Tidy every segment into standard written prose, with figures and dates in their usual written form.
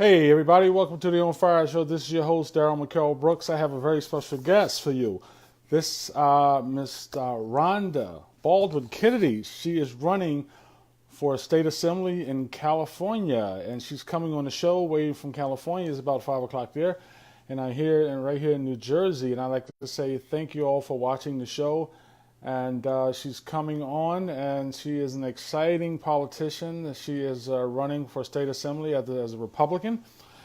Hey, everybody, welcome to the On Fire Show. This is your host, Daryl McCarroll Brooks. I have a very special guest for you. This Miss Rhonda Baldwin Kennedy. She is running for a state assembly in California, and she's coming on the show way from California. It's about 5 o'clock there, and I'm here and right here in New Jersey. And I'd like to say thank you all for watching the show. And she's coming on, and she is an exciting politician. She is running for state assembly as a Republican,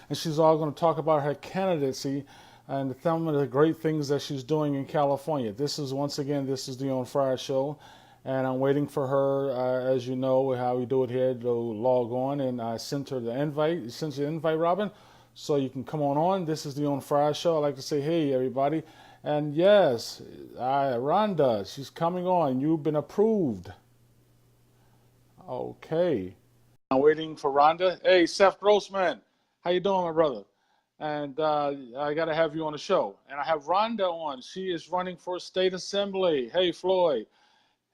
and she's all going to talk about her candidacy and some of the great things that she's doing in California. This is once again, this is the On Fire Show, and I'm waiting for her, as you know how we do it here, to log on. And I sent her the invite. Sent you the invite, Robin, so you can come on. This is the On Fire Show. I'd like to say, hey, everybody. And yes, Rhonda, she's coming on. You've been approved. Okay. I'm waiting for Rhonda. Hey, Seth Grossman, how you doing, my brother? And I got to have you on the show. And I have Rhonda on. She is running for state assembly. Hey, Floyd.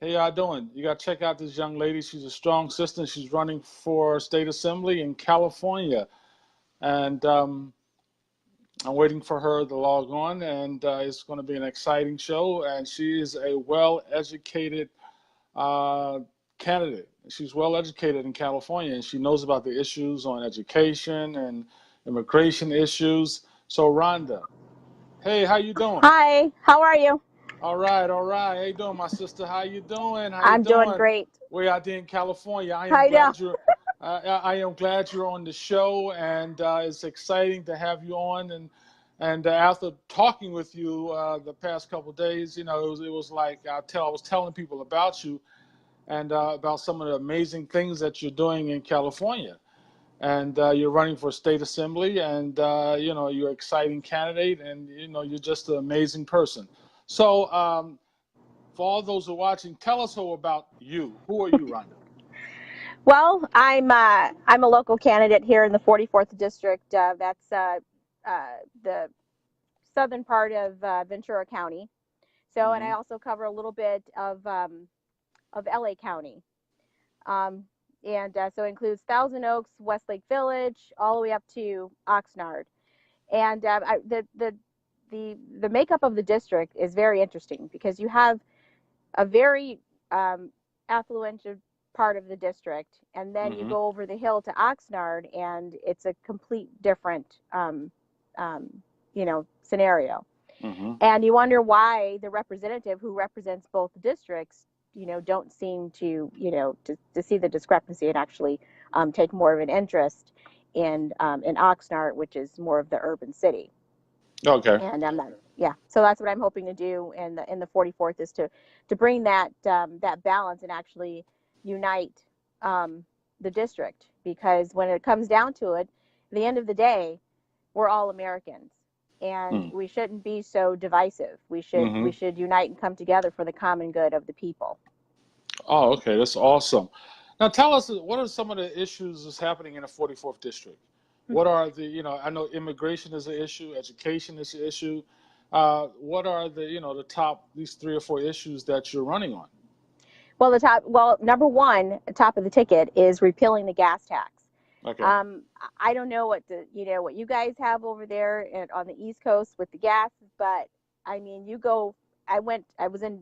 Hey, how you doing? You got to check out this young lady. She's a strong sister. She's running for state assembly in California. And I'm waiting for her to log on, and it's going to be an exciting show. And she is a well-educated uh, candidate. She's well-educated in California, and she knows about the issues on education and immigration issues. So, Rhonda, hey, how you doing? Hi, how are you? All right, all right. How you doing, my sister? How you doing? How you I'm doing doing? great. Way out there in California. I am I know. glad you're. I am glad you're on the show, and it's exciting to have you on. And after talking with you the past couple of days, it was like I was telling people about you and about some of the amazing things that you're doing in California. And you're running for state assembly, and you're an exciting candidate, and you're just an amazing person. So, for all those who are watching, tell us all about you. Who are you, Rhonda? Well, I'm a local candidate here in the 44th district. The southern part of Ventura County. So, and I Hmm. also cover a little bit of LA County. Um, so it includes Thousand Oaks, Westlake Village, all the way up to Oxnard. And the makeup of the district is very interesting because you have a very affluent part of the district, and then you Hmm. go over the hill to Oxnard, and it's a complete different, um, scenario. Hmm. And you wonder why the representative who represents both districts, don't seem to, to see the discrepancy and actually take more of an interest in Oxnard, which is more of the urban city. Okay. And yeah, so that's what I'm hoping to do in the 44th is to bring that balance and actually unite the district, because when it comes down to it, at the end of the day, we're all Americans, and Mm. we shouldn't be so divisive. We should Hmm. we should unite and come together for the common good of the people. Oh, okay. That's awesome. Now, tell us what are some of the issues that's happening in the 44th district? What are I know immigration is an issue, education is an issue. What are the top, these three or four issues that you're running on? Well, number one, top of the ticket is repealing the gas tax. Okay. Um, I don't know what you guys have over there on the East Coast with the gas, but I mean, you go. I was in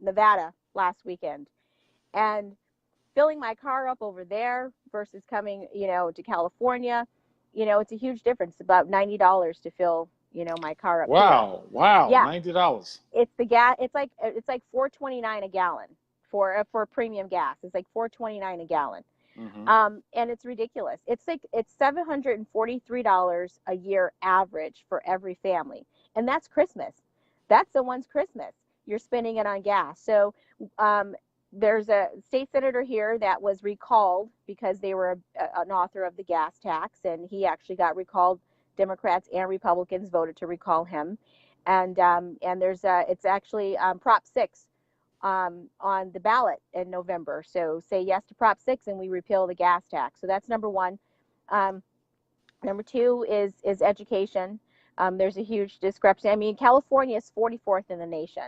Nevada last weekend, and filling my car up over there versus coming, to California, it's a huge difference. About $90 to fill, my car up here. Wow. Wow. Yeah, $90. it's the gas. It's like 4.29 a gallon for premium gas. It's like 4.29 a gallon. Mm-hmm. And it's ridiculous. It's $743 a year average for every family, and that's Christmas. That's someone's Christmas. You're spending it on gas. So um, there's a state senator here that was recalled because they were an author of the gas tax, and he actually got recalled. Democrats and Republicans voted to recall him, and it's actually Prop 6 on the ballot in November. So say yes to Prop 6 and we repeal the gas tax. So that's number one. Um, Number two is education. There's a huge discrepancy. I mean, California is 44th in the nation.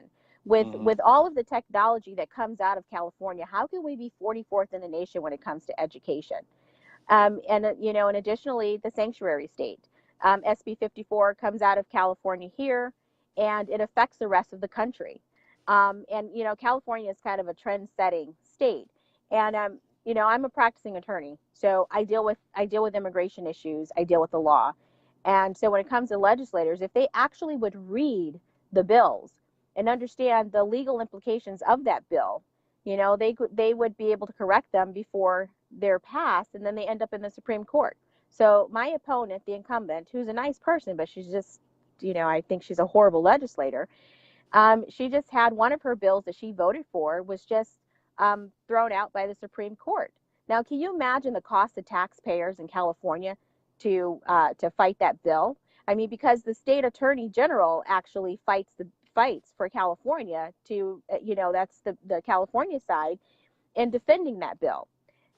With Mm-hmm. with all of the technology that comes out of California, how can we be 44th in the nation when it comes to education? And additionally, the sanctuary state. SB 54 comes out of California here, and it affects the rest of the country. And California is kind of a trend-setting state. And I'm a practicing attorney, so I deal with immigration issues. I deal with the law, and so when it comes to legislators, if they actually would read the bills and understand the legal implications of that bill, they would be able to correct them before they're passed, and then they end up in the Supreme Court. So my opponent, the incumbent, who's a nice person, but she's just, I think she's a horrible legislator. She just had one of her bills that she voted for was just thrown out by the Supreme Court. Now, can you imagine the cost to taxpayers in California to fight that bill? I mean, because the state attorney general actually fights for California that's the California side in defending that bill.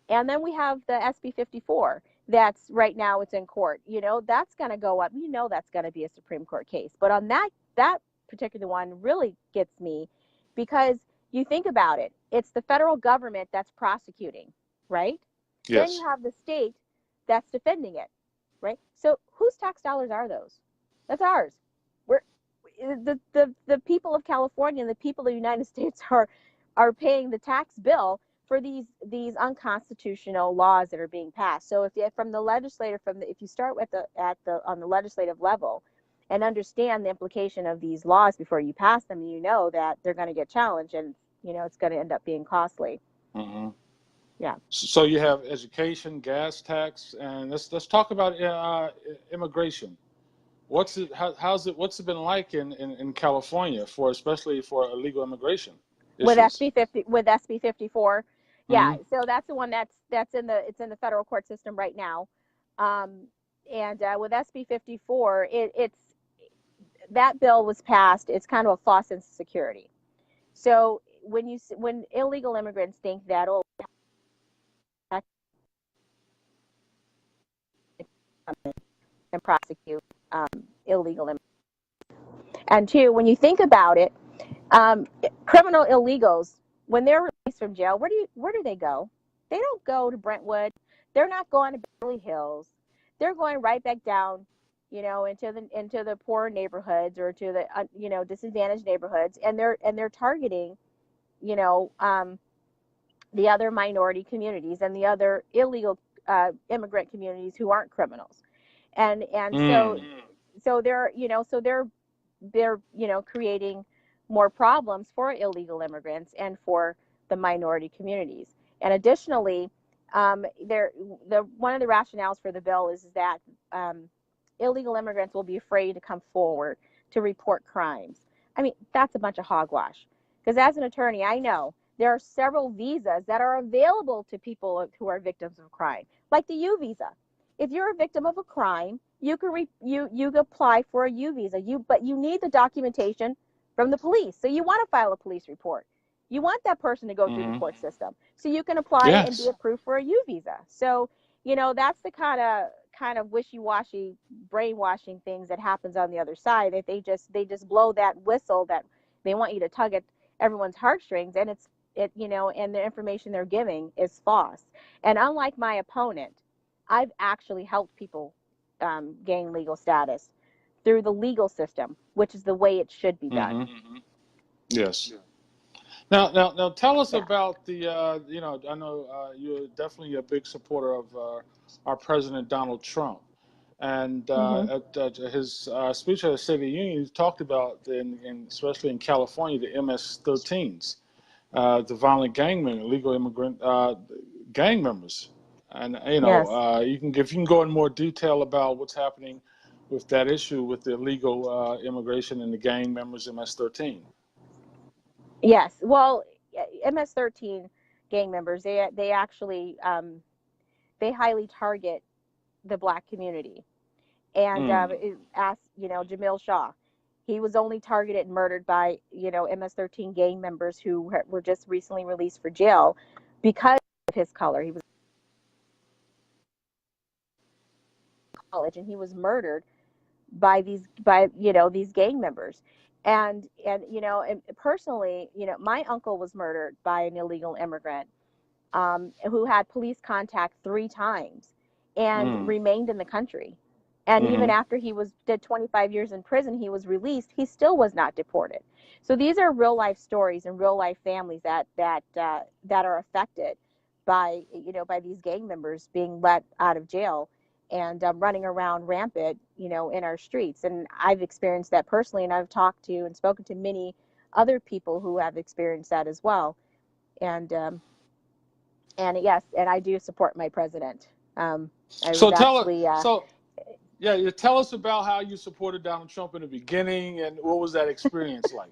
And then we have the SB 54 that's right now it's in court. That's going to go up. That's going to be a Supreme Court case. But on that particular one really gets me because you think about it. It's the federal government that's prosecuting, right? Then Yes. you have the state that's defending it, right? So whose tax dollars are those? That's ours. We're the people of California and the people of the United States are paying the tax bill for these unconstitutional laws that are being passed. So if you start on the legislative level and understand the implication of these laws before you pass them, that they're going to get challenged, and it's going to end up being costly. Mm-hmm. Yeah. So you have education, gas tax, and let's talk about immigration. What's it been like in California especially for illegal immigration With issues? SB 54, yeah. Mm-hmm. So that's the one that's in the federal court system right now. And with SB 54, it's that bill was passed. It's kind of a false sense of security. So when illegal immigrants think that, oh, and prosecute illegal immigrants. And two, when you think about it, criminal illegals, when they're released from jail, where do they go? They don't go to Brentwood. They're not going to Beverly Hills. They're going right back down, into the poor neighborhoods or to the disadvantaged neighborhoods, and they're targeting, the other minority communities and the other illegal immigrant communities who aren't criminals, and so Mm. they're creating more problems for illegal immigrants and for the minority communities. And additionally, one of the rationales for the bill is that illegal immigrants will be afraid to come forward to report crimes. I mean, that's a bunch of hogwash. Because as an attorney, I know there are several visas that are available to people who are victims of crime, like the U visa. If you're a victim of a crime, you can you apply for a U visa. But you need the documentation from the police. So you want to file a police report. You want that person to go through the Mm-hmm. court system so you can apply and be Yes. approved for a U visa. So that's the kind of wishy-washy brainwashing things that happens on the other side, that they just blow that whistle that they want you to tug at everyone's heartstrings, and and the information they're giving is false. And unlike my opponent, I've actually helped people gain legal status through the legal system, which is the way it should be done. Mm-hmm. Yes. Now, tell us Yeah. about the. I know you're definitely a big supporter of our President Donald Trump, and Hmm. at his speech at the State of the Union, he talked about, especially in California, the MS-13s, the violent gang members, illegal immigrant gang members, and Yes. if you can go in more detail about what's happening with that issue with the illegal immigration and the gang members MS-13. Yes. Well, MS-13 gang members, they actually they highly target the Black community. And Mm. ask, Jamil Shaw. He was only targeted and murdered by, MS-13 gang members who were just recently released for jail because of his color. He was in college, and he was murdered by these gang members. And personally, my uncle was murdered by an illegal immigrant who had police contact 3 times. and Mm. remained in the country. And even Mm-hmm. after he did 25 years in prison, he was released. He still was not deported. So these are real life stories and real life families that are affected by by these gang members being let out of jail and running around rampant in our streets. And I've experienced that personally, and I've talked to and spoken to many other people who have experienced that as well. And yes, and I do support my president. I was So tell us, actually so yeah, you tell us about how you supported Donald Trump in the beginning, and what was that experience like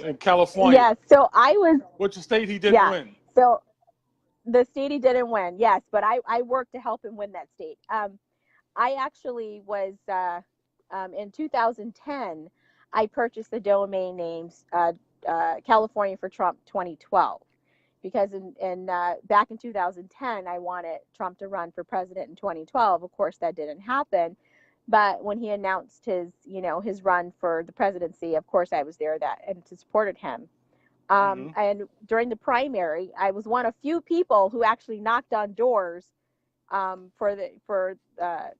in California, yes. So I was which state he didn't yeah. win. So the state he didn't win, yes, but I worked to help him win that state. I actually was in 2010. I purchased the domain names California for Trump 2012 because back in 2010 I wanted Trump to run for president in 2012. Of course, that didn't happen. But when he announced his run for the presidency, of course I was there that and to supported him. Mm-hmm. And during the primary, I was one of few people who actually knocked on doors for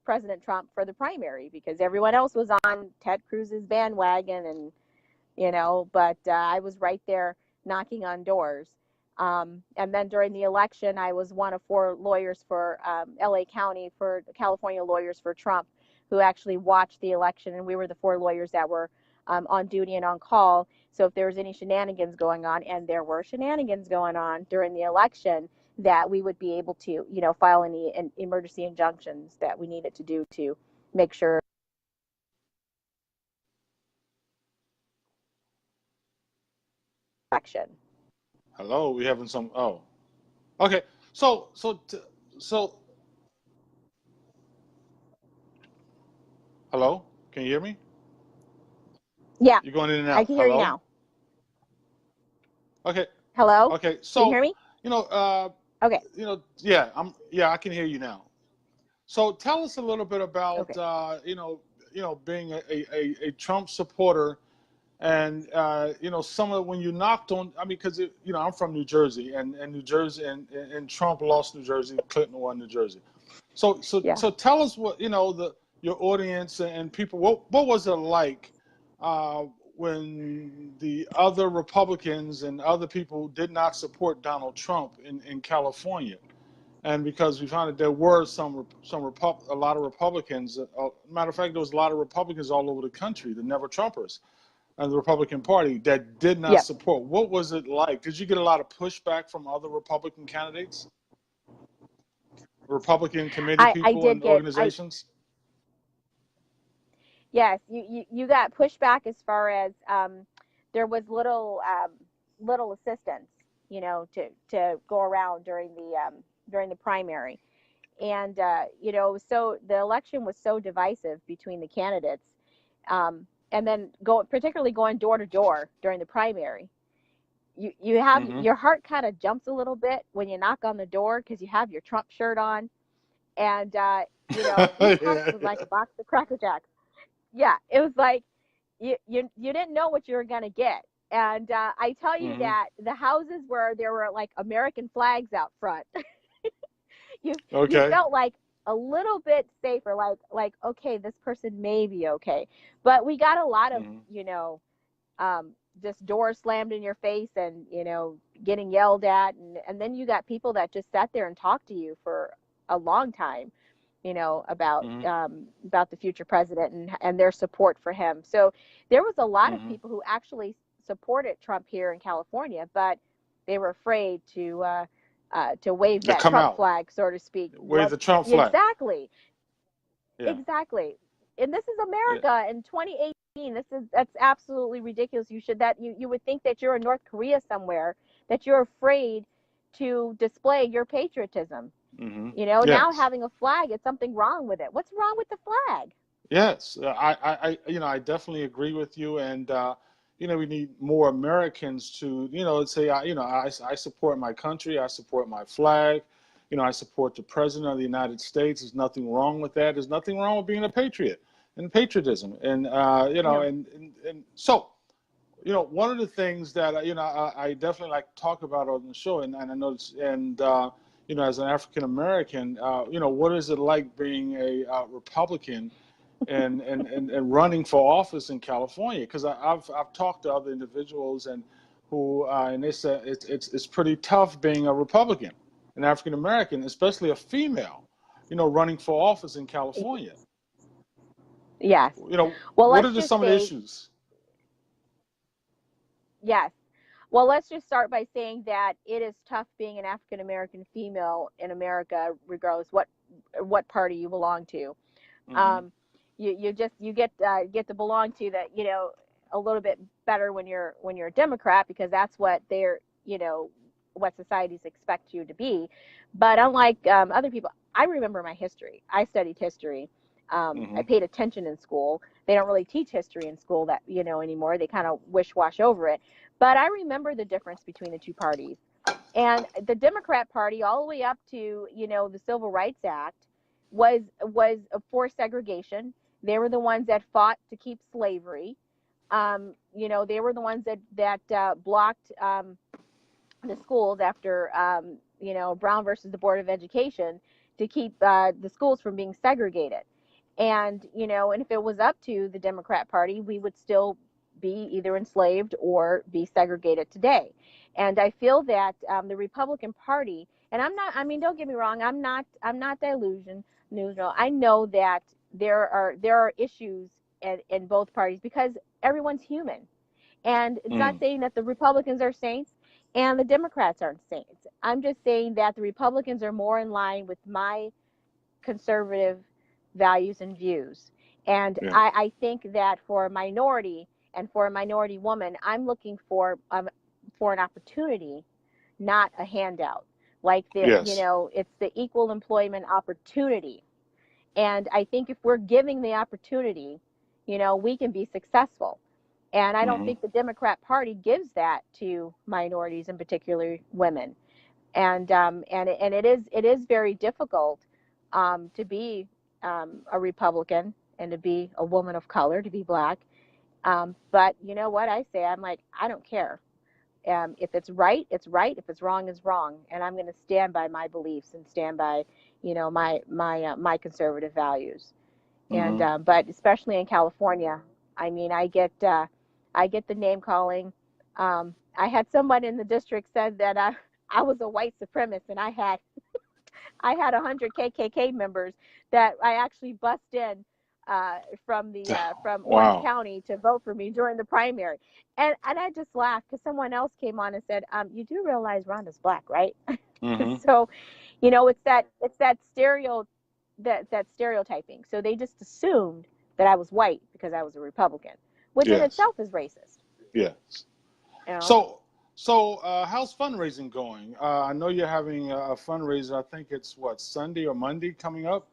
President Trump for the primary because everyone else was on Ted Cruz's bandwagon, and but I was right there knocking on doors. And then during the election, I was one of four lawyers for LA County for California Lawyers for Trump, who actually watched the election, and we were the four lawyers that were on duty and on call. So if there was any shenanigans going on, and there were shenanigans going on during the election, that we would be able to, file any emergency injunctions that we needed to do to make sure election. Hello, we having some. Oh, okay. So, hello, can you hear me? Yeah, You're going in and I out. can hear you Hello. now. Okay. Hello, Okay. can you hear So, me? you know, uh, Okay, yeah, I can hear you now. So, tell us a little bit about, okay. being a Trump supporter, and some of when you knocked on. I mean, because I'm from New Jersey, and New Jersey, and Trump lost New Jersey, Clinton won New Jersey. So, so, Yeah. so tell us what your audience and people. What was it like uh, when the other Republicans and other people did not support Donald Trump in California? And because we found that there were a lot of Republicans. Matter of fact, there was a lot of Republicans all over the country, the never Trumpers, and the Republican Party that did not Yep. support. What was it like? Did you get a lot of pushback from other Republican candidates, Republican committee I people, did and get I organizations? Yes, you got pushback as far as there was little assistance, to go around during the primary. And so the election was so divisive between the candidates. And then particularly going door to door during the primary. You have Mm-hmm. your heart kind of jumps a little bit when you knock on the door because you have your Trump shirt on, and each house Yeah. was like a box of Cracker Jacks. Yeah, it was like you didn't know what you were gonna get. And I tell you Mm-hmm. that the houses where there were like American flags out front, you Okay. felt like a little bit safer, like okay, this person may be okay. But we got a lot of Mm-hmm. um, just doors slammed in your face, and getting yelled at, and then you got people that just sat there and talked to you for a long time, Mm-hmm. about the future president and their support for him. So there was a lot of Mm-hmm. people who actually supported Trump here in California, but they were afraid to wave To that come Trump out, flag, so to speak. wave What the Trump flag. exactly, Yeah. exactly. And this is Yeah. America in 2018. That's absolutely ridiculous. You would think that you're in North Korea somewhere, that you're afraid to display your patriotism. Mm-hmm. Now Yes. having a flag, it's something wrong with it. What's wrong with the flag? Yes, I definitely agree with you, and we need more Americans to, say, I support my country, I support my flag, I support the President of the United States. There's nothing wrong with that. There's nothing wrong with being a patriot and patriotism, and No. and so, one of the things that I definitely like to talk about on the show, and I know, and as an African American, what is it like being a Republican and running for office in California? Because I've talked to other individuals and they said it's pretty tough being a Republican, an African American, especially a female, running for office in California. Yes. Well, What let's are just some of the say issues? yes. Well, let's just start by saying that it is tough being an African American female in America, regardless what party you belong to. Hmm. Um, you get to belong to that, a little bit better when you're a Democrat, because that's what they're, what societies expect you to be. But unlike other people, I remember my history. I studied history. I Hmm. paid attention in school. They don't really teach history in school that anymore. They kind of wish wash over it. But I remember the difference between the two parties. And the Democrat Party, all the way up to the Civil Rights Act, was for segregation. They were the ones that fought to keep slavery. They were the ones that blocked the schools after Brown versus the Board of Education, to keep the schools from being segregated. And if it was up to the Democrat Party, we would still be either enslaved or be segregated today. And I feel that the Republican Party, and I mean, don't get me wrong, I'm not delusional. I know that there are issues in both parties, because everyone's human. And it's not Mm. saying that the Republicans are saints and the Democrats aren't saints. I'm just saying that the Republicans are more in line with my conservative values and views. And Yeah. I think that for a minority, and for a minority woman, I'm looking for an opportunity, not a handout. Like Yes. it's the equal employment opportunity. And I think if we're giving the opportunity, we can be successful. And I don't Hmm. think the Democrat Party gives that to minorities, and particularly women. And it is very difficult to be a Republican, and to be a woman of color, to be black. But you know what I say? I'm like, I don't care. If it's right, it's right. If it's wrong, it's wrong. And I'm going to stand by my beliefs, and stand by, my conservative values. And Hmm. but especially in California, I mean, I get the name calling. I had someone in the district said that I was a white supremacist, and I had 100 KKK members that I actually bussed in from Orange Wow. County to vote for me during the primary. And I just laughed, because someone else came on and said, "You do realize Rhonda's black, right?" Hmm. So, it's that that stereotyping. So they just assumed that I was white because I was a Republican, which in Yes. itself is racist. Yes. You know? So, how's fundraising going? I know you're having a fundraiser. I think it's what, Sunday or Monday coming up.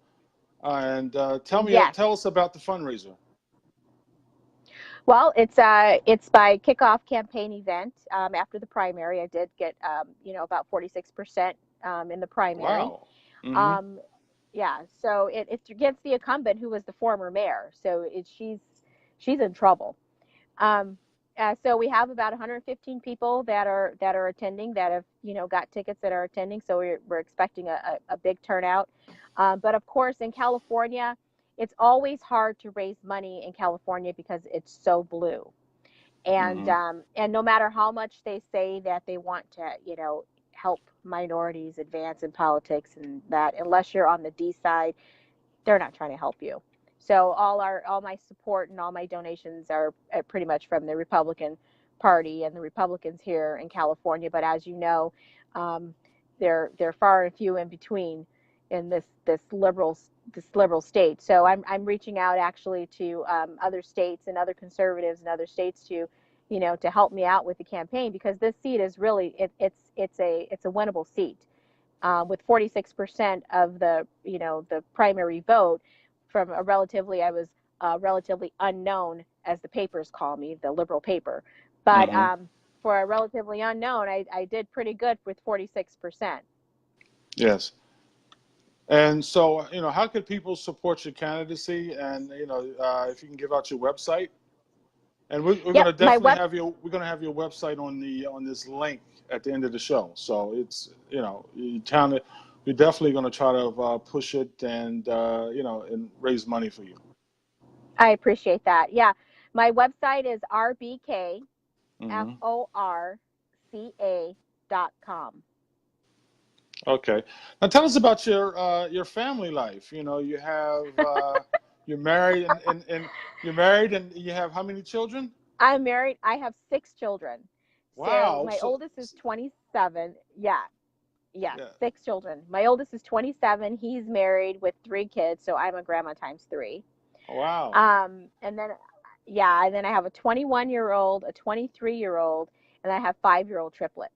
And Yes. tell us about the fundraiser. Well, it's by kickoff campaign event. After the primary, I did get about 46% in the primary. Wow. Hmm. Um, yeah, so it's against the incumbent, who was the former mayor. So she's in trouble. Um, so we have about 115 people that are attending, that have got tickets, that are attending. So we're expecting a big turnout. But of course, in California, it's always hard to raise money in California, because it's so blue. Hmm. And no matter how much they say that they want to help minorities advance in politics, and that, unless you're on the D side, they're not trying to help you. So all my support and all my donations are pretty much from the Republican Party and the Republicans here in California. But as you know, um, they're far and few in between in this liberal state. So I'm reaching out, actually, to other states and other conservatives in other states, to help me out with the campaign, because this seat is really it's a winnable seat, with 46% of the primary vote, from I was relatively unknown, as the papers call me, the liberal paper. But Hmm. for a relatively unknown, I did pretty good with 46%. Yes. And so, how could people support your candidacy? And, if you can give out your website And we're Yep, gonna my definitely web. have your website on this link at the end of the show. So it's we're definitely gonna try to push it and and raise money for you. I appreciate that. Yeah, my website is Hmm. rbkforca.com. Okay. Now tell us about your family life. You have you're married and you're married and you have how many children? I'm married. I have 6 children. So Wow. my oldest is 27. Yeah, yes, Yeah. 6 children. My oldest is 27. He's married with 3 kids, so I'm a grandma times three. Wow. And then, yeah, and then I have a 21-year-old, a 23-year-old, and I have 5-year-old triplets.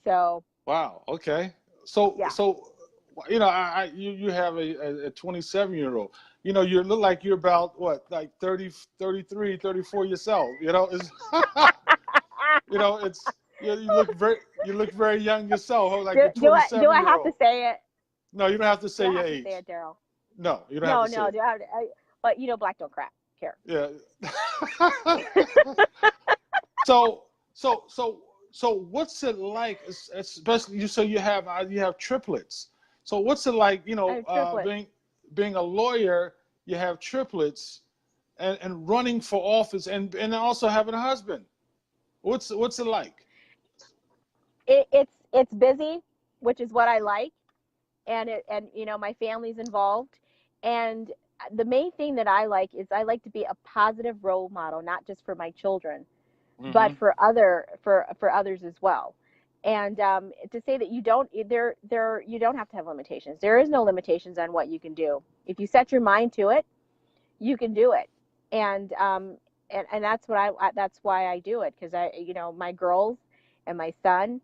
So, Wow. Okay. So yeah. so you have a 27-year-old. You look like you're about what, like 30, 33, 34 yourself. It's it's you look very young yourself, huh, like do, a do I do 27 I year have to old. say it? No, you don't have to Do say I your have to say age. it, Daryl? No, you don't have No, to say no. it. But black don't crack care. Yeah. so so what's it like, especially you have triplets. So what's it like, I have triplets. being a lawyer, you have triplets and running for office and also having a husband. What's it like? It's busy, which is what I like, and my family's involved, and the main thing that I like is I like to be a positive role model, not just for my children, but Hmm. for others as well. And to say that you don't have to have limitations. There is no limitations on what you can do. If you set your mind to it, you can do it. And that's why I do it, because my girls and my son,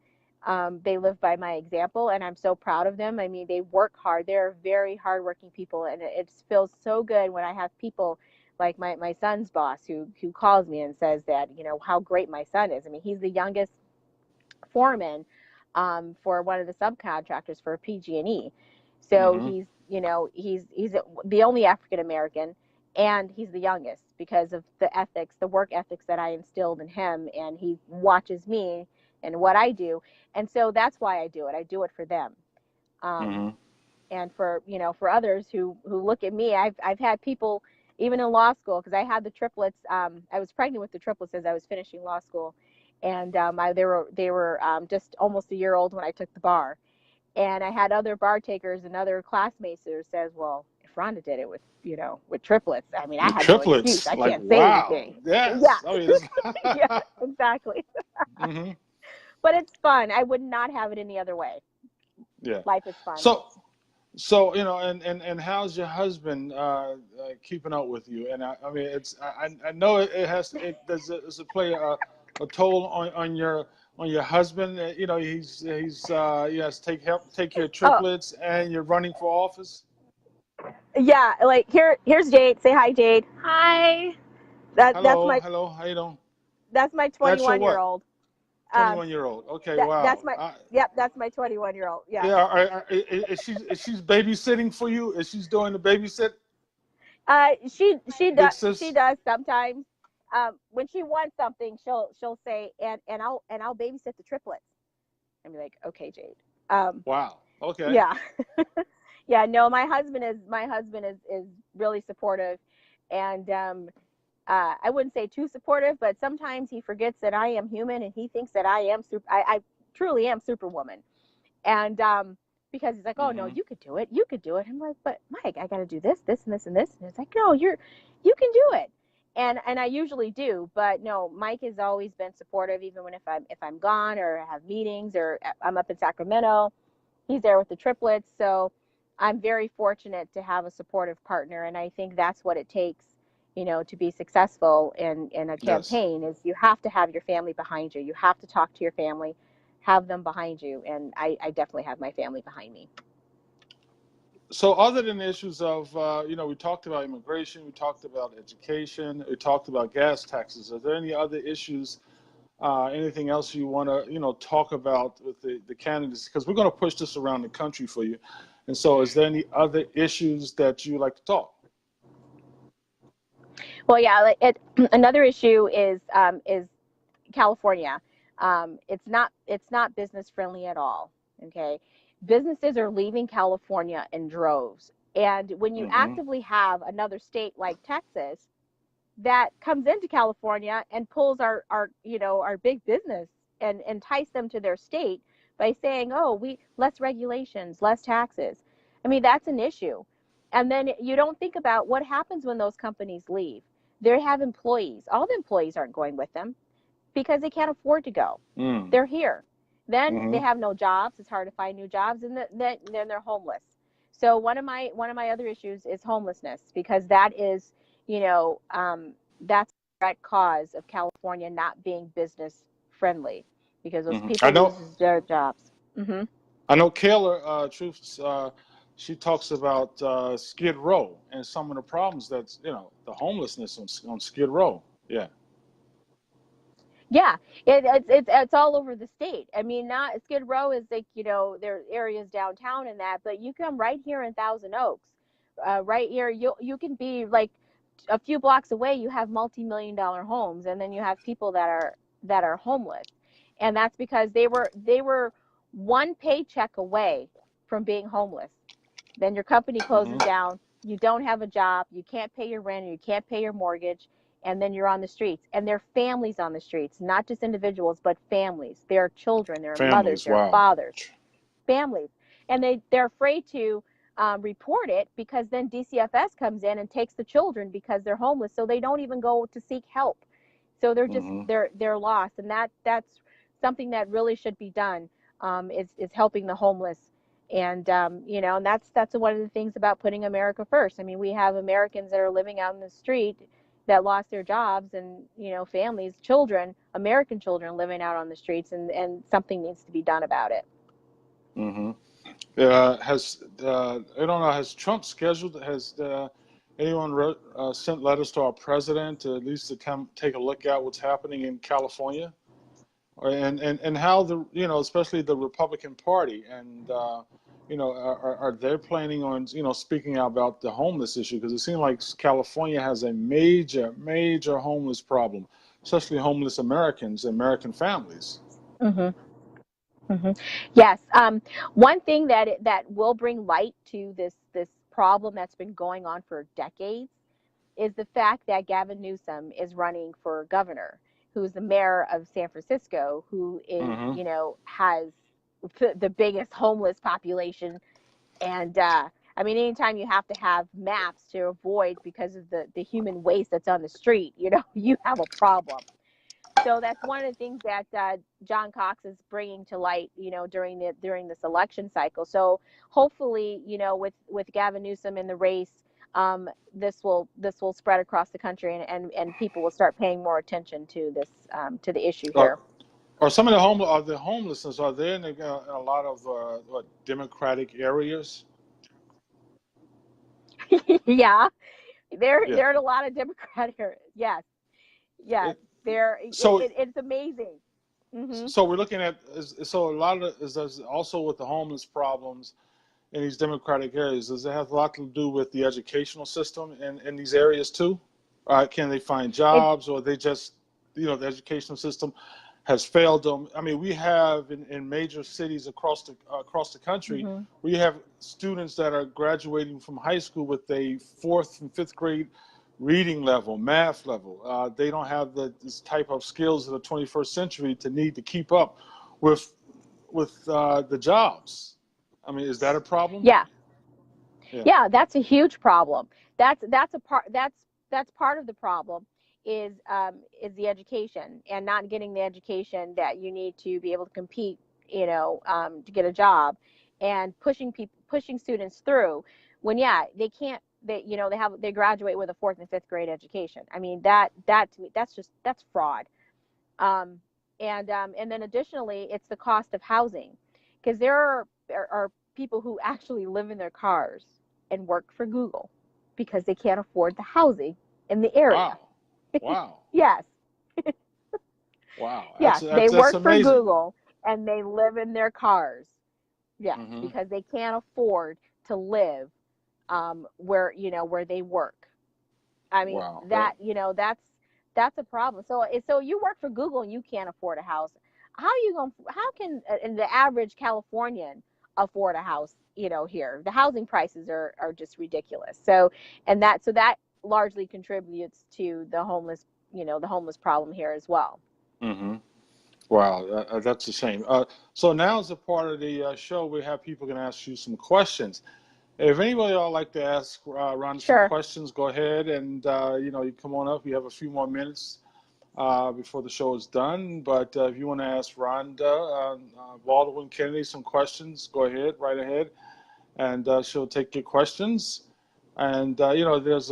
they live by my example, and I'm so proud of them. I mean, they work hard. They're very hardworking people, and it feels so good when I have people like my son's boss who calls me and says that how great my son is. I mean, he's the youngest foreman for one of the subcontractors for PG&E. So Hmm. he's the only African American, and he's the youngest because of the work ethics that I instilled in him, and he watches me and what I do, and so that's why I do it. I do it for them, um, Hmm. and for others who look at me. I've had people even in law school, because I had the triplets. I was pregnant with the triplets as I was finishing law school, and they were just almost a year old when I took the bar. And I had other bar takers and other classmates who says, "Well, if Rhonda did it with triplets, I mean, I The had no excuse. triplets, I like, can't say wow. anything." Yeah, Yes. I mean, it's yeah, exactly. hmm. But it's fun. I would not have it any other way. Yeah. Life is fun. So and how's your husband keeping up with you? And I mean, I know it has does it play a toll on your husband? He has to take care of Oh, triplets, and you're running for office. yeah. Like here's Jade. Say hi, Jade. Hi. That's Hello, my hello, how you doing? that's my That's your 21 year what? old. Um, 21-year-old. Okay, that's wow. my yep. That's my 21-year-old. Yeah. Yeah, is she's babysitting for you? Is she's doing the babysit, big She sis? does sometimes. When she wants something, she'll say, and I'll babysit the triplets. And be like, okay, Jade. Um, Wow. Okay. yeah, yeah. No, my husband is really supportive, and I wouldn't say too supportive, but sometimes he forgets that I am human, and he thinks that I am super. I truly am Superwoman, and because he's like, oh no, Hmm. you could do it, you could do it. I'm like, but Mike, I got to do this, this, and this, and this. And it's like, no, you can do it, and I usually do. But no, Mike has always been supportive, even when if I'm gone or have meetings or I'm up in Sacramento, he's there with the triplets. So I'm very fortunate to have a supportive partner, and I think that's what it takes. To be successful in a Yes. campaign is you have to have your family behind you. You have to talk to your family, have them behind you, and I definitely have my family behind me. So other than the issues of, we talked about immigration, we talked about education, we talked about gas taxes. Are there any other issues, anything else you want to, talk about with the candidates? Because we're going to push this around the country for you. And so is there any other issues that you like to talk? Well, yeah, another issue is California. It's not business friendly at all. Okay, businesses are leaving California in droves, and when you Mm-hmm. actively have another state like Texas that comes into California and pulls our big business and entice them to their state by saying, "Oh, we less regulations, less taxes." I mean, that's an issue. And then you don't think about what happens when those companies leave. They have employees. All the employees aren't going with them because they can't afford to go. Mm. They're here. Then they Mm-hmm. have no jobs. It's hard to find new jobs, and then they're homeless. So one of my other issues is homelessness because that is, that's a direct cause of California not being business friendly because those Mm-hmm. I people know. loses their jobs. Hmm. I know Kayla Truth. She talks about Skid Row and some of the problems that's the homelessness on Skid Row. Yeah. Yeah, it's all over the state. I mean, not Skid Row is like there are areas downtown and that, but you come right here in Thousand Oaks, right here you can be like a few blocks away. You have multi-million-dollar homes, and then you have people that are homeless, and that's because they were one paycheck away from being homeless. Then your company Mm-hmm. closes down, you don't have a job, you can't pay your rent, you can't pay your mortgage, and then you're on the streets. And there are families on the streets, not just individuals, but families. There are children, there are mothers, Families. there are Wow. fathers, families. And they're afraid to report it because then DCFS comes in and takes the children because they're homeless. So they don't even go to seek help. So they're just Mm-hmm. they're lost, and that's something that really should be done. Is helping the homeless, and that's one of the things about putting America first. I mean, we have Americans that are living out in the street that lost their jobs, and families, children, American children living out on the streets, and something needs to be done about it. Mm-hmm. Has I don't know. Has Trump scheduled? Has anyone sent letters to our president to at least to come take a look at what's happening in California, and how especially the Republican Party and are they planning on speaking out about the homeless issue, because it seems like California has a major homeless problem, especially homeless Americans, American families. Hmm. Hmm. Yes. One thing that will bring light to this problem that's been going on for decades is the fact that Gavin Newsom is running for governor, who's the mayor of San Francisco, who is, Mm-hmm. has the biggest homeless population. And I mean, anytime you have to have maps to avoid because of the human waste that's on the street, you have a problem. So that's one of the things that John Cox is bringing to light, during this election cycle. So hopefully, with Gavin Newsom in the race, this will spread across the country, and people will start paying more attention to the issue Or, here. or some of the homelessness, are there in a lot of Democratic areas? Yeah, there Yeah. there are a lot of Democratic areas. Yes, yes, It, there. so It's amazing. Hmm. so we're looking at so a lot of is also with the homeless problems in these Democratic areas. Does it have a lot to do with the educational system in these areas too? Can they find It. jobs, or they just the educational system has failed them? I mean, we have in major cities across the country, Hmm. we have students that are graduating from high school with a fourth and fifth grade reading level, math level. They don't have this type of skills of the 21st century to need to keep up with the jobs. I mean, is that a problem? Yeah, Yeah. yeah, that's a huge problem. That's a part. That's part of the problem is the education and not getting the education that you need to be able to compete. To get a job, and pushing students through when they can't. They graduate with a fourth and fifth grade education. I mean that to me that's fraud. Um, and then additionally, it's the cost of housing, because there are people who actually live in their cars and work for Google because they can't afford the housing in the area. Wow. Wow. Yes, Wow. yes, they That's work for amazing. Google and they live in their cars. Yes, Hmm. because they can't afford to live where they work. I mean, Wow. that, that's a problem. So you work for Google and you can't afford a house. How can the average Californian afford a house, here? The housing prices are just ridiculous. So that largely contributes to the homeless problem here as well. Hmm. Wow, that's a shame. So now, as a part of the show, we have people can ask you some questions. If anybody would like to ask Rhonda some Sure. questions, go ahead and you come on up. We have a few more minutes before the show is done. But if you want to ask Rhonda Baldwin Kennedy some questions, go ahead, right ahead, and she'll take your questions. And there's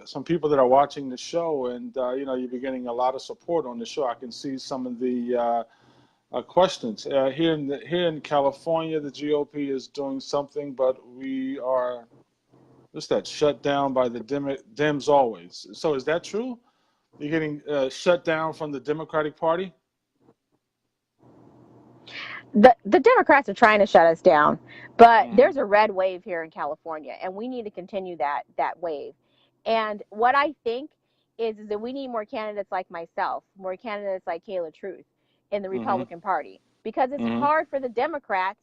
some people that are watching the show, and you're getting a lot of support on the show. I can see some of the questions here in California. The GOP is doing something, but we are just that shut down by the Dems always. So is that true? You're getting shut down from the Democratic Party? The Democrats are trying to shut us down, but Hmm. there's a red wave here in California, and we need to continue that wave. And what I think is that we need more candidates like myself, more candidates like Kayla Truth in the Hmm. Republican Party, because it's Hmm. hard for the Democrats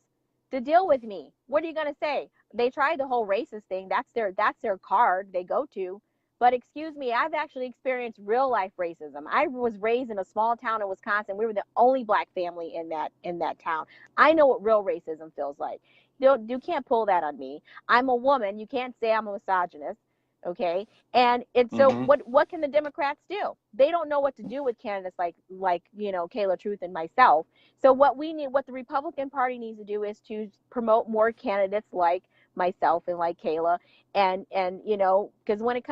to deal with me. What are you going to say? They tried the whole racist thing. That's their card they go to. But excuse me, I've actually experienced real life racism. I was raised in a small town in Wisconsin. We were the only black family in that town. I know what real racism feels like. You can't pull that on me. I'm a woman. You can't say I'm a misogynist. Okay. And so Hmm. what can the Democrats do? They don't know what to do with candidates like Kayla Truth and myself. So what the Republican Party needs to do is to promote more candidates like myself and like Kayla, and because when it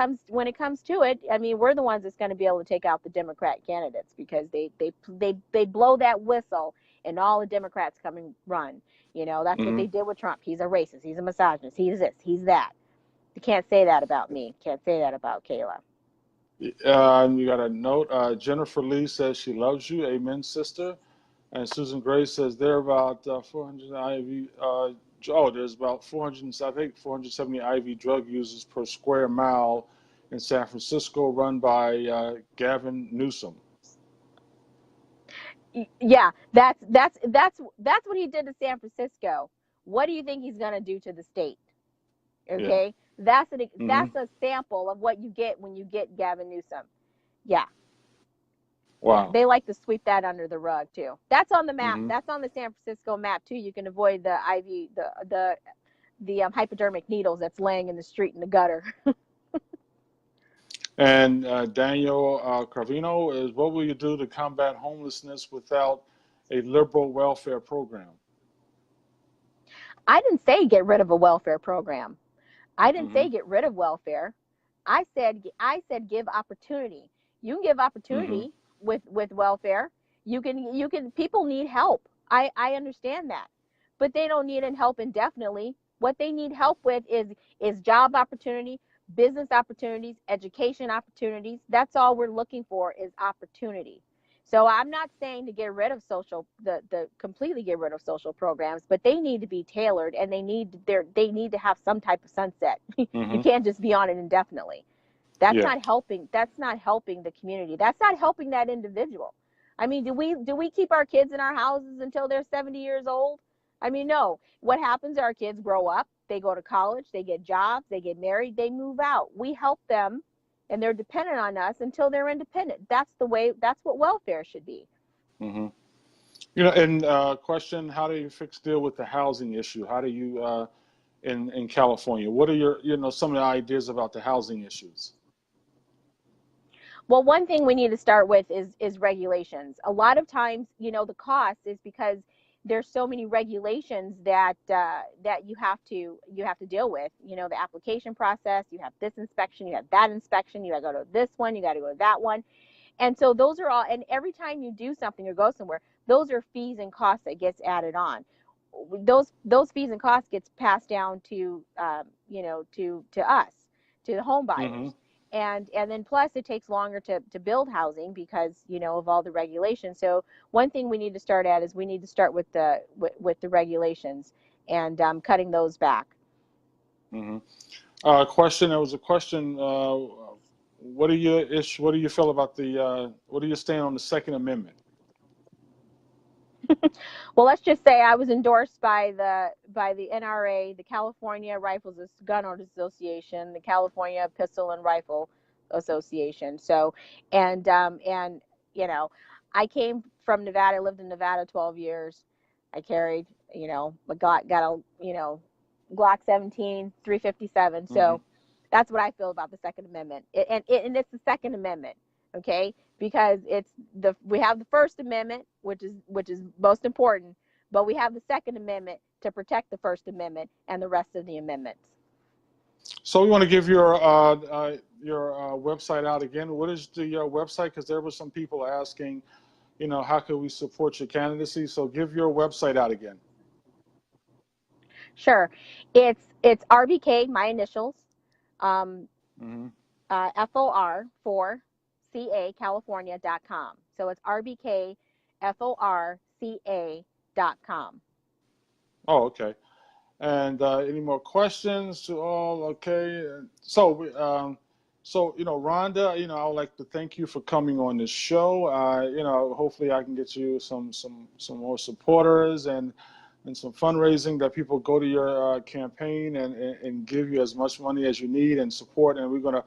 comes to it, I mean, we're the ones that's going to be able to take out the Democrat candidates, because they blow that whistle and all the Democrats come and run. That's what Hmm. they did with Trump. He's a racist, he's a misogynist, he's this, he's that. You can't say that about me, can't say that about Kayla. And you got a note. Jennifer Lee says she loves you. Amen, sister. And Susan Gray says there are about 400 IV. There's about 400, I think 470 IV drug users per square mile in San Francisco, run by Gavin Newsom. Yeah, that's what he did to San Francisco. What do you think he's going to do to the state? Yeah. Okay, that's Hmm. that's a sample of what you get when you get Gavin Newsom. Yeah, yeah, Wow. they like to sweep that under the rug too. That's on the map. Hmm. That's on the San Francisco map too. You can avoid the IV, the hypodermic needles that's laying in the street in the gutter. And Daniel Carvino is, what will you do to combat homelessness without a liberal welfare program? I didn't say get rid of a welfare program. I didn't Hmm. say get rid of welfare. I said give opportunity. You can give Hmm. opportunity with welfare. You can people need help. I understand that. But they don't need help indefinitely. What they need help with is job opportunity, business opportunities, education opportunities. That's all we're looking for is opportunity. So I'm not saying to get rid of the completely get rid of social programs, but they need to be tailored, and they need to have some type of sunset. You Hmm. can't just be on it indefinitely. That's Yeah. not helping. That's not helping the community. That's not helping that individual. I mean, do we keep our kids in our houses until they're 70 years old? I mean, no. What happens? Our kids grow up, they go to college, they get jobs, they get married, they move out. We help them, and they're dependent on us until they're independent. That's the way. That's what welfare should be. Hmm. And question: how do you deal with the housing issue? How do you in California? What are your some of the ideas about the housing issues? Well, one thing we need to start with is regulations. A lot of times, the cost is because there's so many regulations that you have to deal with. The application process. You have this inspection. You have that inspection. You got to go to this one. You got to go to that one. And so those are all. And every time you do something or go somewhere, those are fees and costs that gets added on. Those fees and costs gets passed down to to us, to the home Hmm. buyers. And then plus it takes longer to build housing because of all the regulations. So one thing we need to start at is we need to start with the regulations and cutting those back. Hmm. Question. There was a question what do you feel about the what do you stand on the Second Amendment? Well, let's just say I was endorsed by the NRA, the California Rifles Gun Owners Association, the California Pistol and Rifle Association. So, and you know, I came from Nevada. I lived in Nevada 12 years. I carried, got a, Glock 17, 357. Hmm. So that's what I feel about the Second Amendment. And it's the Second Amendment, okay? Because we have the First Amendment, which is most important, but we have the Second Amendment to protect the First Amendment and the rest of the amendments. So we want to give your website out again. What is the website? Because there were some people asking, how can we support your candidacy? So give your website out again. Sure, it's RBK, my initials, um, Hmm. FOR for CA California.com. So it's RBK FORCA.com. Oh, okay. And any more questions to all? Okay. So Rhonda, I would like to thank you for coming on this show. Hopefully I can get you some more supporters and some fundraising that people go to your campaign and give you as much money as you need and support. And we're gonna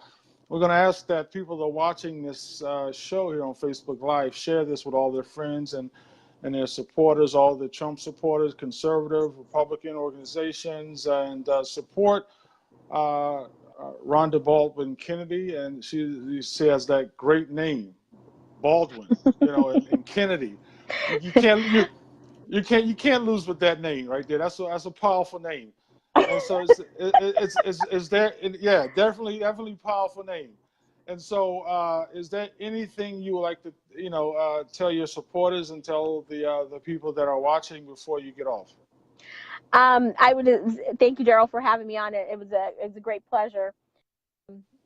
ask that people that are watching this show here on Facebook Live share this with all their friends and their supporters, all the Trump supporters, conservative, Republican organizations, and support Rhonda Baldwin Kennedy. And she has that great name, Baldwin, and Kennedy. You can't lose with that name right there. That's a powerful name. And so it's there. Yeah, definitely powerful name. And so, is there anything you would like to, tell your supporters and tell the people that are watching before you get off? I would thank you, Daryl, for having me on. It was a great pleasure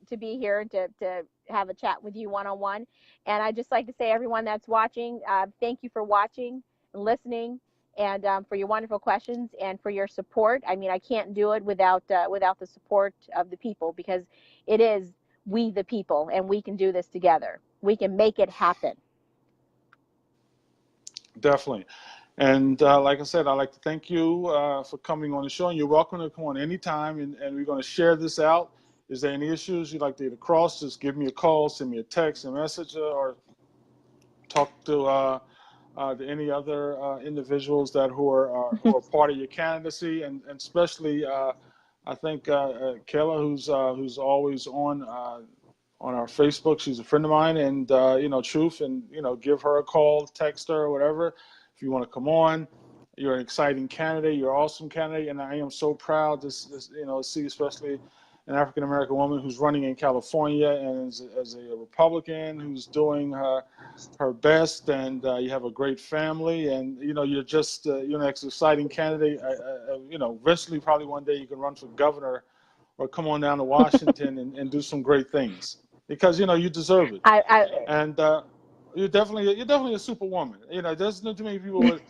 to be here and to have a chat with you one on one. And I just like to say, everyone that's watching, thank you for watching and listening, and for your wonderful questions and for your support. I mean, I can't do it without the support of the people, because it is we the people, and we can do this together. We can make it happen. Definitely. And like I said, I'd like to thank you for coming on the show. And you're welcome to come on anytime. And we're going to share this out. Is there any issues you'd like to get across? Just give me a call, send me a text, a message, or talk to any other individuals who are part of your candidacy, and especially I think Kayla, who's always on our Facebook. She's a friend of mine, and Truth, and give her a call, text her, or whatever. If you want to come on, you're an exciting candidate. You're an awesome candidate, and I am so proud to see, especially an African American woman who's running in California and as a Republican who's doing her best. And you have a great family, and you're just you're an exciting candidate. Eventually, probably one day you can run for governor or come on down to Washington and do some great things, because you deserve it. And you're definitely a superwoman. There's not too many people with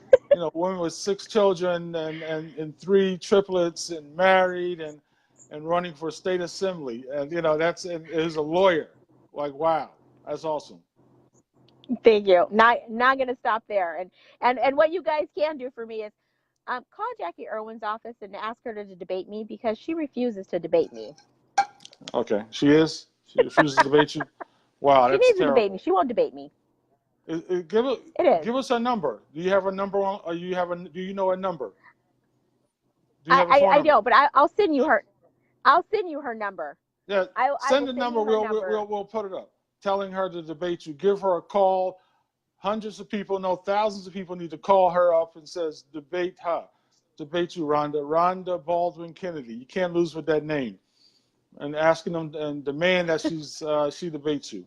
women with 6 children and 3 triplets and married and running for state assembly, and that's, and is a lawyer. Like, wow, that's awesome. Thank you. Not going to stop there. And what you guys can do for me is call Jackie Irwin's office and ask her to debate me, because she refuses to debate me. Okay, she refuses to debate you. Wow, She that's needs to debate me. terrible. She won't debate me. It is. Give us a number. Do you have a number on? Or do you know a number? Do you I, have a I, phone I number? know, but I'll send you her. I'll send you her number. Yeah, I send will the send number. you her We'll number. we'll put it up. Telling her to debate you. Give her a call. Hundreds of people, no, thousands of people need to call her up and says, debate her. Debate you, Rhonda Baldwin Kennedy. You can't lose with that name. And asking them and demand that she debates you.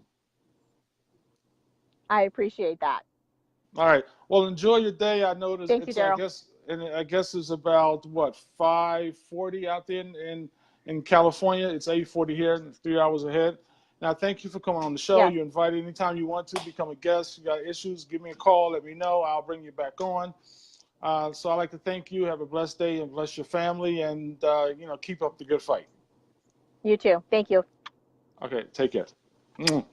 I appreciate that. All right. Well, enjoy your day. I know Thank you, I Daryl. guess, and I guess it's about what, 5:40 out there in California. It's 8:40 here, and 3 hours ahead. Now, thank you for coming on the show. Yes. You're invited anytime you want to become a guest. You got issues, give me a call. Let me know. I'll bring you back on. So I'd like to thank you. Have a blessed day and bless your family, and keep up the good fight. You too. Thank you. Okay, take care. Mm.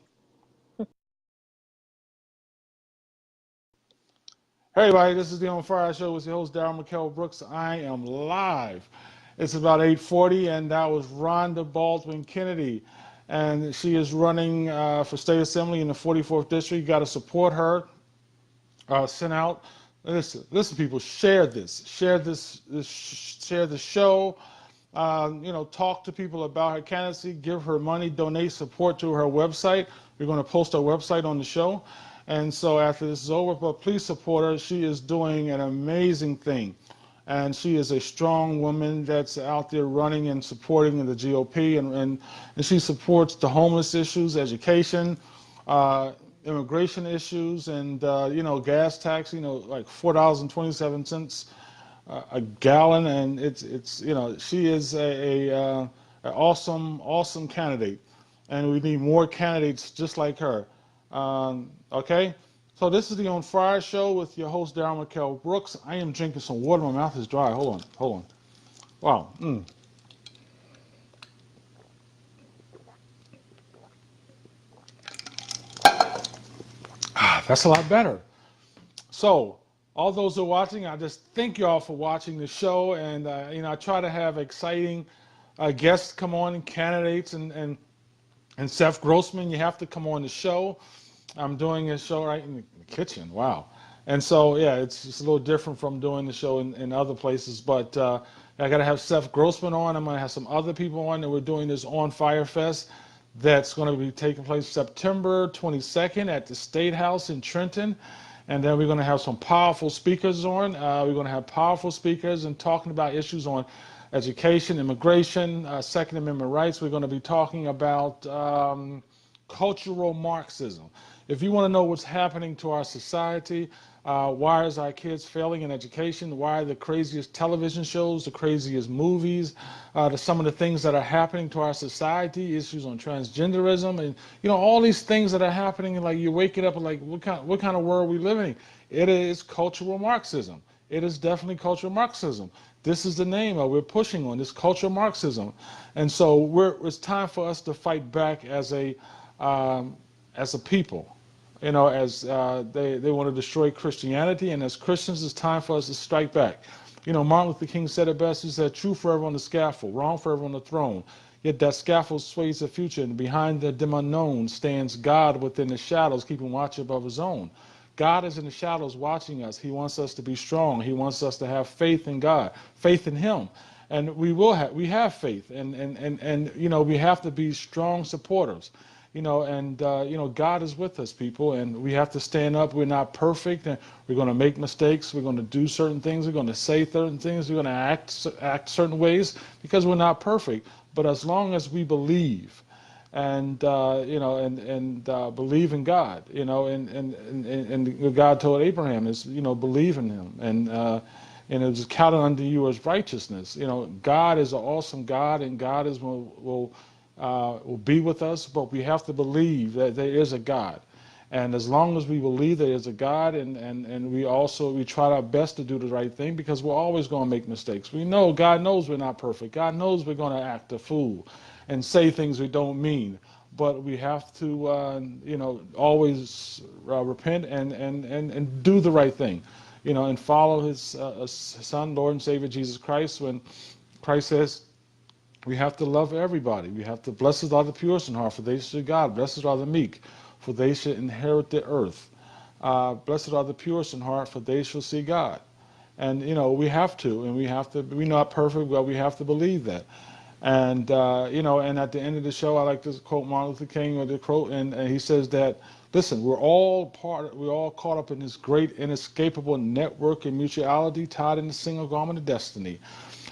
Hey everybody, this is the On Fire Show with your host Darryl McKell Brooks. I am live. It's about 8:40, and that was Rhonda Baldwin Kennedy, and she is running for state assembly in the 44th district. You got to support her. Send out. Listen, people, share this, share the show. Talk to people about her candidacy, give her money, donate support to her website. We're going to post her website on the show. And so after this is over, but please support her. She is doing an amazing thing. And she is a strong woman that's out there running and supporting the GOP. And she supports the homeless issues, education, immigration issues, and, gas tax, like $4.27 a gallon, and it's she is a awesome candidate, and we need more candidates just like her. Okay, so this is the On Fire Show with your host Darryl McKell Brooks. I am drinking some water. My mouth is dry. Hold on. Wow. That's a lot better. So, all those who are watching, I just thank you all for watching the show, and I try to have exciting guests come on, and candidates, and Seth Grossman, you have to come on the show. I'm doing a show right in the kitchen. Wow. And so, yeah, it's just a little different from doing the show in other places, but I got to have Seth Grossman on. I'm going to have some other people on, and we're doing this On Fire Fest that's going to be taking place September 22nd at the State House in Trenton. And then we're going to have some powerful speakers on. We're going to have powerful speakers and talking about issues on education, immigration, Second Amendment rights. We're going to be talking about cultural Marxism. If you want to know what's happening to our society, why is our kids failing in education, why are the craziest television shows, the craziest movies, some of the things that are happening to our society, issues on transgenderism, and all these things that are happening, and like you're waking up and like, what kind of world are we living in? It is cultural Marxism. It is definitely cultural Marxism. This is the name we're pushing on, this cultural Marxism. And so it's time for us to fight back as a people. As they want to destroy Christianity, and as Christians, it's time for us to strike back. Martin Luther King said it best. He said, "True forever on the scaffold, wrong forever on the throne. Yet that scaffold sways the future, and behind the dim unknown stands God within the shadows, keeping watch above his own." God is in the shadows watching us. He wants us to be strong. He wants us to have faith in God, faith in him. And we have faith, and we have to be strong supporters. God is with us, people, and we have to stand up. We're not perfect, and we're going to make mistakes. We're going to do certain things. We're going to say certain things. We're going to act certain ways because we're not perfect. But as long as we believe, and believe in God, and God told Abraham is, believe in him, and it was counted unto you as righteousness. God is an awesome God, and God will be with us, but we have to believe that there is a God. And as long as we believe there is a God, and we try our best to do the right thing, because we're always going to make mistakes. We know, God knows we're not perfect. God knows we're going to act a fool and say things we don't mean. But we have to, always repent and do the right thing, and follow his Son, Lord and Savior Jesus Christ, when Christ says, we have to love everybody. We have to, blessed are the pure in heart, for they shall see God. Blessed are the meek, for they shall inherit the earth. Blessed are the pure in heart, for they shall see God. And, we have to, and we're not perfect, but we have to believe that. And, and at the end of the show, I like to quote Martin Luther King, or the quote, and he says that, listen, we're all caught up in this great inescapable network and mutuality tied in the single garment of destiny.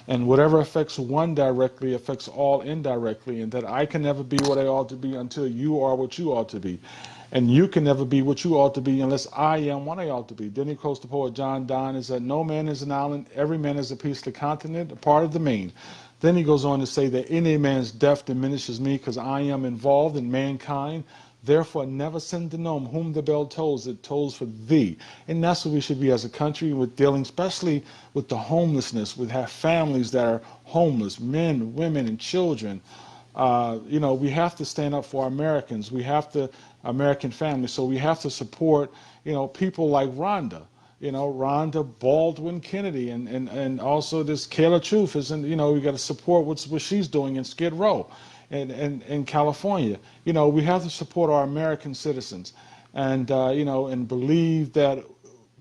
And whatever affects one directly affects all indirectly, and that I can never be what I ought to be until you are what you ought to be. And you can never be what you ought to be unless I am what I ought to be. Then he quotes the poet John Donne, is that no man is an island, every man is a piece of the continent, a part of the main. Then he goes on to say that any man's death diminishes me because I am involved in mankind. Therefore, never send to know whom the bell tolls, it tolls for thee. And that's what we should be as a country, with dealing especially with the homelessness. We have families that are homeless, men, women, and children. We have to stand up for Americans. We have to, American families. So we have to support, people like Rhonda, Rhonda Baldwin Kennedy, and also this Kayla Truth is we got to support what she's doing in Skid Row and in California. We have to support our American citizens and believe that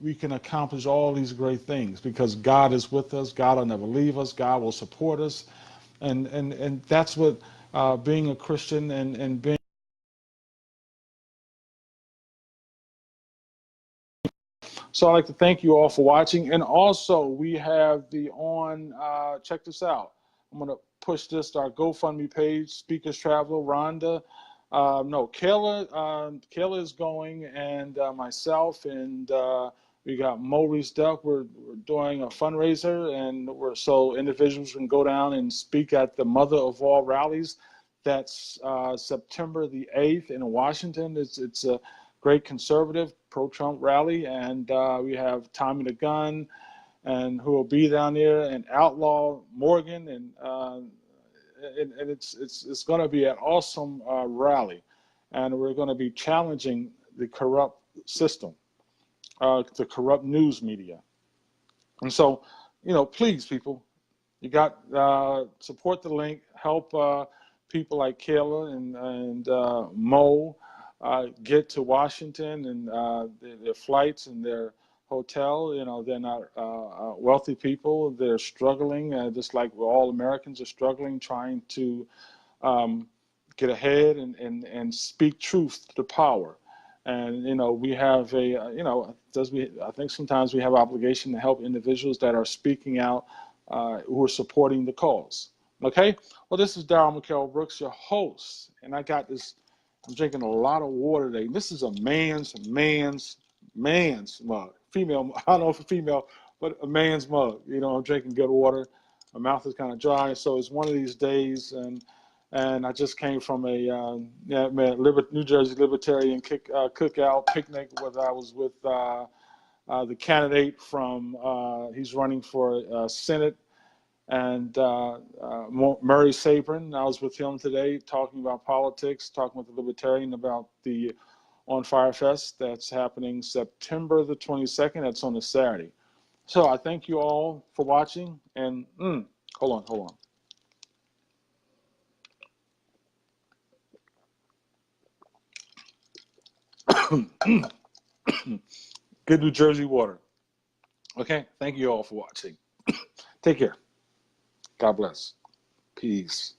we can accomplish all these great things because God is with us. God will never leave us. God will support us. And that's what being a Christian and being. So I'd like to thank you all for watching. And also, we have check this out. I'm going to push this to our GoFundMe page, Speakers Travel, Rhonda. No, Kayla is going, and myself, and we got Maurice Duck. We're doing a fundraiser, and so individuals can go down and speak at the Mother of All rallies. That's September the 8th in Washington. It's a great conservative pro-Trump rally, and we have Tommy the Gun, and who will be down there, and Outlaw Morgan, and it's going to be an awesome rally, and we're going to be challenging the corrupt system, the corrupt news media, and so please, people, you got support the link, help people like Kayla and Mo get to Washington and their flights and their hotel. They're not wealthy people. They're struggling, just like all Americans are struggling, trying to get ahead and speak truth to power. And we have I think sometimes we have obligation to help individuals that are speaking out, who are supporting the cause. Okay. Well, this is Darryl McKell Brooks, your host, and I'm drinking a lot of water today. This is a man's mug. Female, I don't know if it's female, but a man's mug. I'm drinking good water. My mouth is kind of dry, so it's one of these days, and I just came from a New Jersey Libertarian cookout picnic where I was with the candidate from, he's running for Senate, and Murray Sabrin. I was with him today talking about politics, talking with the Libertarian about the On Fire Fest that's happening September the 22nd. That's on a Saturday. So I thank you all for watching, and hold on. Good New Jersey water. Okay, thank you all for watching. Take care. God bless. Peace.